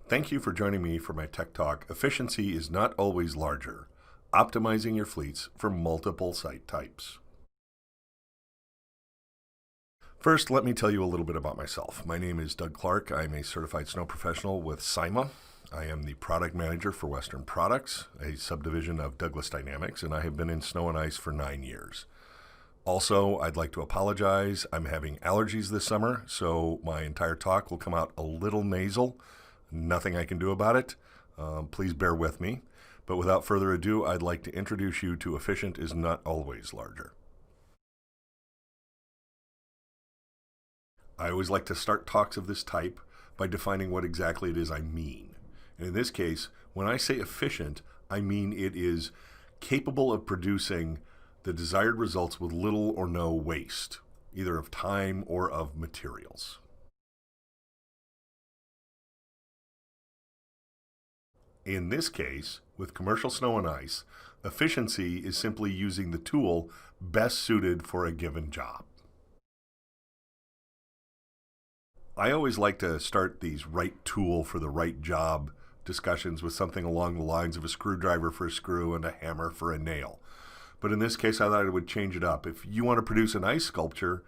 Thank you for joining me for my Tech Talk. Efficiency is not always larger. Optimizing your fleets for multiple site types. First, let me tell you a little bit about myself. My name is Doug Clark. I'm a certified snow professional with SIMA. I am the product manager for Western Products, a subdivision of Douglas Dynamics, and I have been in snow and ice for 9 years. Also, I'd like to apologize. I'm having allergies this summer, so my entire talk will come out a little nasal. Nothing I can do about it. Please bear with me. But without further ado, I'd like to introduce you to efficient is not always larger. I always like to start talks of this type by defining what exactly it is I mean. And in this case, when I say efficient, I mean it is capable of producing the desired results with little or no waste, either of time or of materials. In this case, with commercial snow and ice, efficiency is simply using the tool best suited for a given job. I always like to start these right tool for the right job discussions with something along the lines of a screwdriver for a screw and a hammer for a nail. But in this case, I thought I would change it up. If you want to produce an ice sculpture,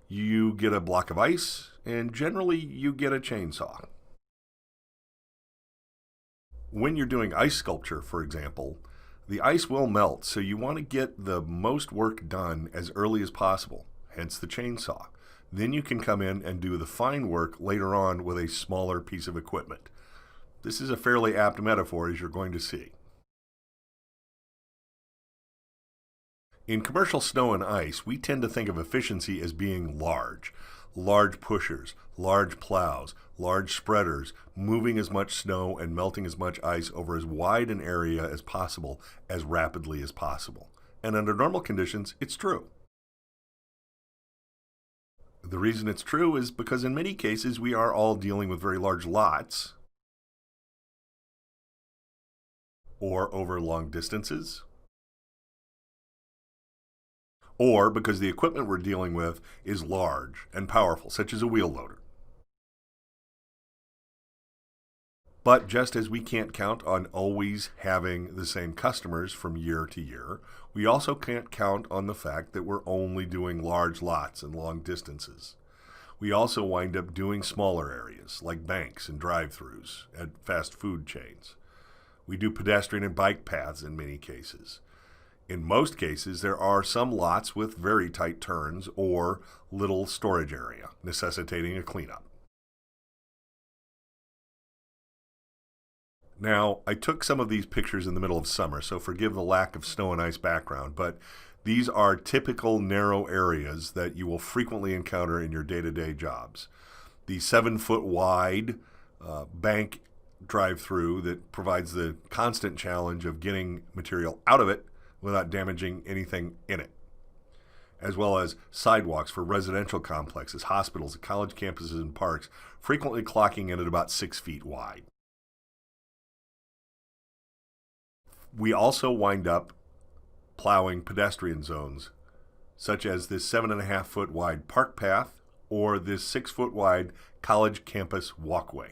you get a block of ice, and generally you get a chainsaw. When you're doing ice sculpture, for example, the ice will melt, so you want to get the most work done as early as possible, hence the chainsaw. Then you can come in and do the fine work later on with a smaller piece of equipment. This is a fairly apt metaphor, as you're going to see. In commercial snow and ice, we tend to think of efficiency as being large. Large pushers, large plows, large spreaders, moving as much snow and melting as much ice over as wide an area as possible, as rapidly as possible. And under normal conditions, it's true. The reason it's true is because in many cases we are all dealing with very large lots or over long distances, or because the equipment we're dealing with is large and powerful, such as a wheel loader. But just as we can't count on always having the same customers from year to year, we also can't count on the fact that we're only doing large lots and long distances. We also wind up doing smaller areas, like banks and drive-thrus at fast food chains. We do pedestrian and bike paths in many cases. In most cases, there are some lots with very tight turns or little storage area, necessitating a cleanup. Now, I took some of these pictures in the middle of summer, so forgive the lack of snow and ice background, but these are typical narrow areas that you will frequently encounter in your day-to-day jobs. The 7-foot wide bank drive-through that provides the constant challenge of getting material out of it without damaging anything in it, as well as sidewalks for residential complexes, hospitals, college campuses, and parks, frequently clocking in at about 6 feet wide. We also wind up plowing pedestrian zones, such as this 7.5-foot wide park path or this 6-foot wide college campus walkway.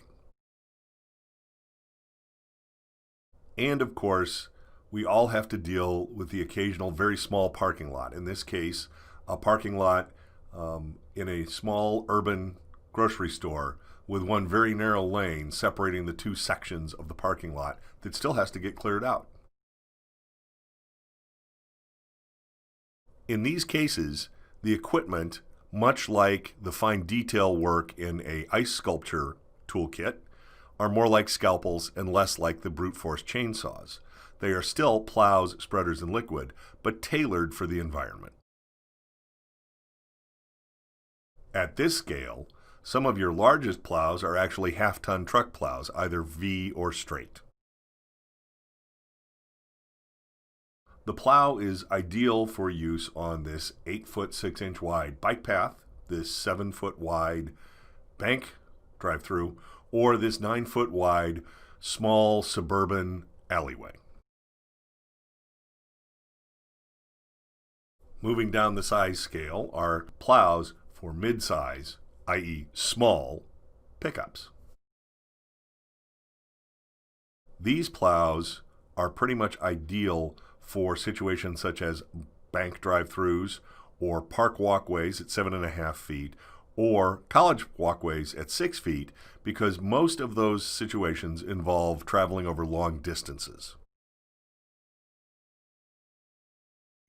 And of course, we all have to deal with the occasional very small parking lot. In this case, a parking lot in a small urban grocery store with one very narrow lane separating the two sections of the parking lot that still has to get cleared out. In these cases, the equipment, much like the fine detail work in an ice sculpture toolkit, are more like scalpels and less like the brute force chainsaws. They are still plows, spreaders, and liquid, but tailored for the environment. At this scale, some of your largest plows are actually half-ton truck plows, either V or straight. The plow is ideal for use on this 8-foot 6-inch wide bike path, this 7-foot wide bank drive-through, or this 9-foot wide small suburban alleyway. Moving down the size scale are plows for mid-size, i.e. small, pickups. These plows are pretty much ideal for situations such as bank drive-throughs or park walkways at 7.5 feet or college walkways at 6 feet, because most of those situations involve traveling over long distances.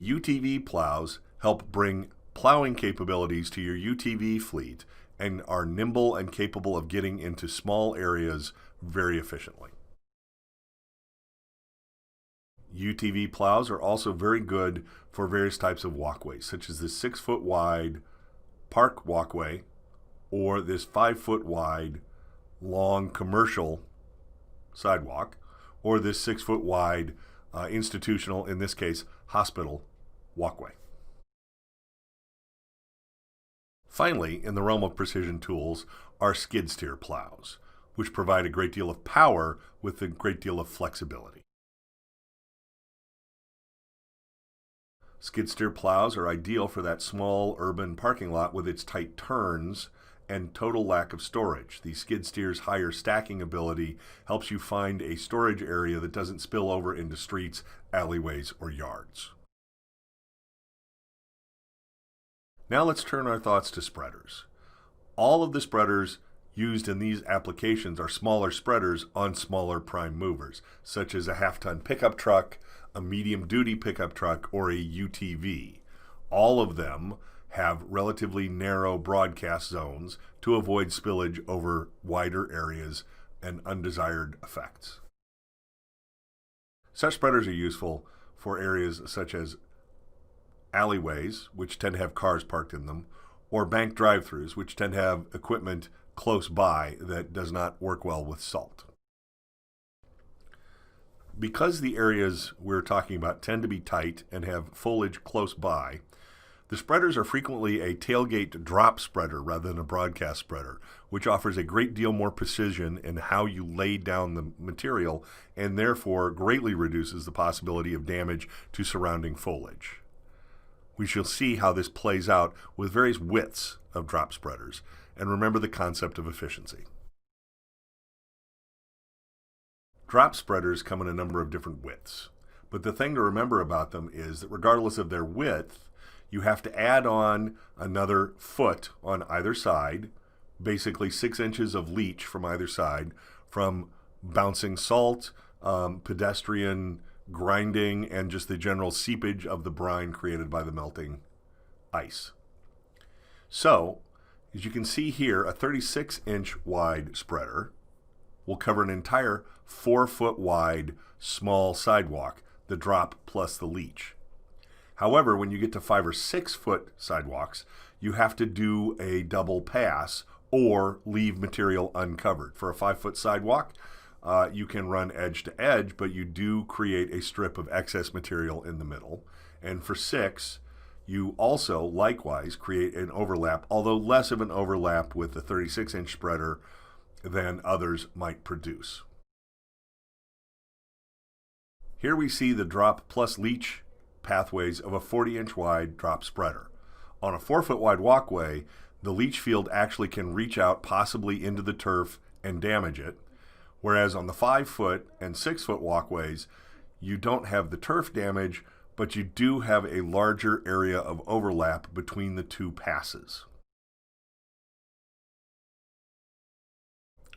UTV plows help bring plowing capabilities to your UTV fleet and are nimble and capable of getting into small areas very efficiently. UTV plows are also very good for various types of walkways, such as this 6-foot wide park walkway or this 5-foot wide long commercial sidewalk, or this 6-foot wide institutional, in this case, hospital walkway. Finally, in the realm of precision tools are skid steer plows, which provide a great deal of power with a great deal of flexibility. Skid steer plows are ideal for that small urban parking lot with its tight turns and total lack of storage. The skid steer's higher stacking ability helps you find a storage area that doesn't spill over into streets, alleyways, or yards. Now let's turn our thoughts to spreaders. All of the spreaders used in these applications are smaller spreaders on smaller prime movers, such as a half-ton pickup truck, a medium-duty pickup truck, or a UTV. All of them have relatively narrow broadcast zones to avoid spillage over wider areas and undesired effects. Such spreaders are useful for areas such as alleyways, which tend to have cars parked in them, or bank drive-throughs, which tend to have equipment close by that does not work well with salt. Because the areas we're talking about tend to be tight and have foliage close by, the spreaders are frequently a tailgate drop spreader rather than a broadcast spreader, which offers a great deal more precision in how you lay down the material and therefore greatly reduces the possibility of damage to surrounding foliage. We shall see how this plays out with various widths of drop spreaders, and remember the concept of efficiency. Drop spreaders come in a number of different widths, but the thing to remember about them is that regardless of their width, you have to add on another foot on either side, basically 6 inches of leach from either side, from bouncing salt, pedestrian grinding, and just the general seepage of the brine created by the melting ice. So, as you can see here, a 36-inch wide spreader will cover an entire 4-foot wide small sidewalk, the drop plus the leach. However, when you get to 5 or 6 foot sidewalks, you have to do a double pass or leave material uncovered. For a 5-foot sidewalk, you can run edge to edge, but you do create a strip of excess material in the middle. And for 6, you also likewise create an overlap, although less of an overlap with the 36-inch spreader than others might produce. Here we see the drop plus leach pathways of a 40-inch wide drop spreader. On a 4-foot wide walkway, the leach field actually can reach out possibly into the turf and damage it, whereas on the 5-foot and 6-foot walkways, you don't have the turf damage, but you do have a larger area of overlap between the two passes.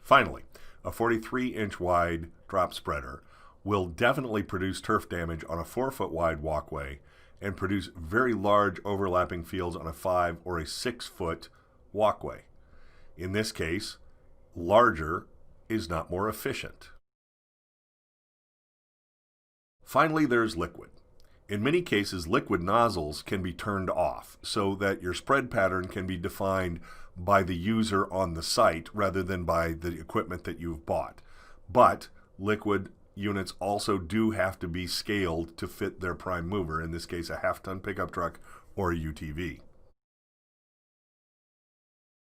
Finally, a 43-inch wide drop spreader will definitely produce turf damage on a 4-foot wide walkway and produce very large overlapping fields on a 5 or a 6-foot walkway. In this case, larger is not more efficient. Finally, there's liquid. In many cases, liquid nozzles can be turned off so that your spread pattern can be defined by the user on the site rather than by the equipment that you've bought. But liquid units also do have to be scaled to fit their prime mover, in this case a half-ton pickup truck or a UTV.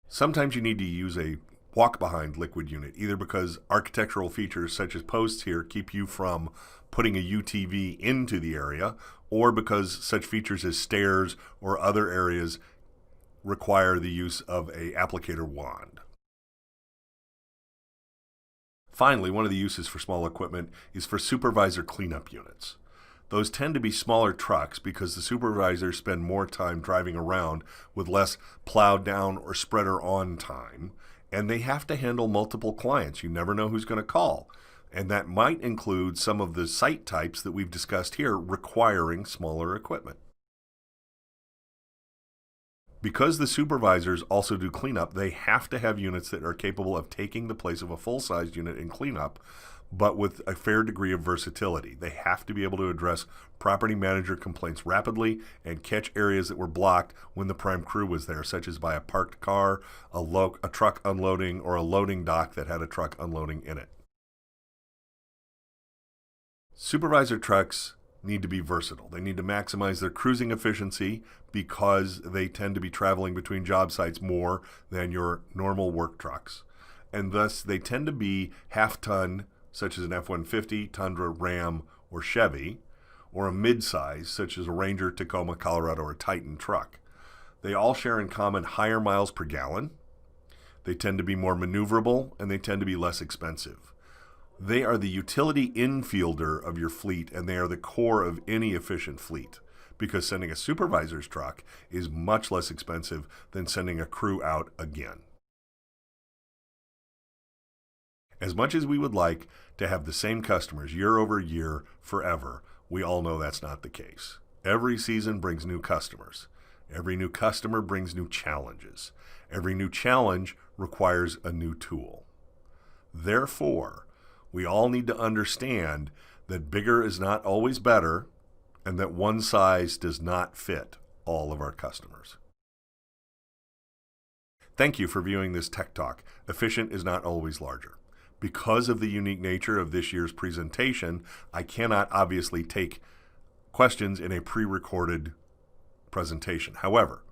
Sometimes you need to use a walk-behind liquid unit, either because architectural features such as posts here keep you from putting a UTV into the area, or because such features as stairs or other areas require the use of an applicator wand. Finally, one of the uses for small equipment is for supervisor cleanup units. Those tend to be smaller trucks because the supervisors spend more time driving around with less plowed down or spreader on time, and they have to handle multiple clients. You never know who's going to call. And that might include some of the site types that we've discussed here requiring smaller equipment. Because the supervisors also do cleanup, they have to have units that are capable of taking the place of a full-sized unit in cleanup, but with a fair degree of versatility. They have to be able to address property manager complaints rapidly and catch areas that were blocked when the prime crew was there, such as by a parked car, a truck unloading, or a loading dock that had a truck unloading in it. Supervisor trucks need to be versatile. They need to maximize their cruising efficiency because they tend to be traveling between job sites more than your normal work trucks. And thus, they tend to be half-ton, such as an F-150, Tundra, Ram, or Chevy, or a mid-size, such as a Ranger, Tacoma, Colorado, or Titan truck. They all share in common higher miles per gallon. They tend to be more maneuverable, and they tend to be less expensive. They are the utility infielder of your fleet, and they are the core of any efficient fleet, because sending a supervisor's truck is much less expensive than sending a crew out again. As much as we would like to have the same customers year over year forever, we all know that's not the case. Every season brings new customers. Every new customer brings new challenges. Every new challenge requires a new tool. Therefore, we all need to understand that bigger is not always better, and that one size does not fit all of our customers. Thank you for viewing this Tech Talk. Efficient is not always larger. Because of the unique nature of this year's presentation, I cannot obviously take questions in a pre-recorded presentation. However,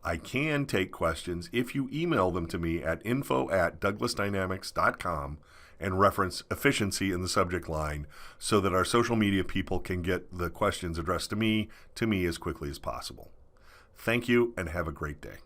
I can take questions if you email them to me at info@douglasdynamics.com and reference efficiency in the subject line so that our social media people can get the questions addressed to me as quickly as possible. Thank you and have a great day.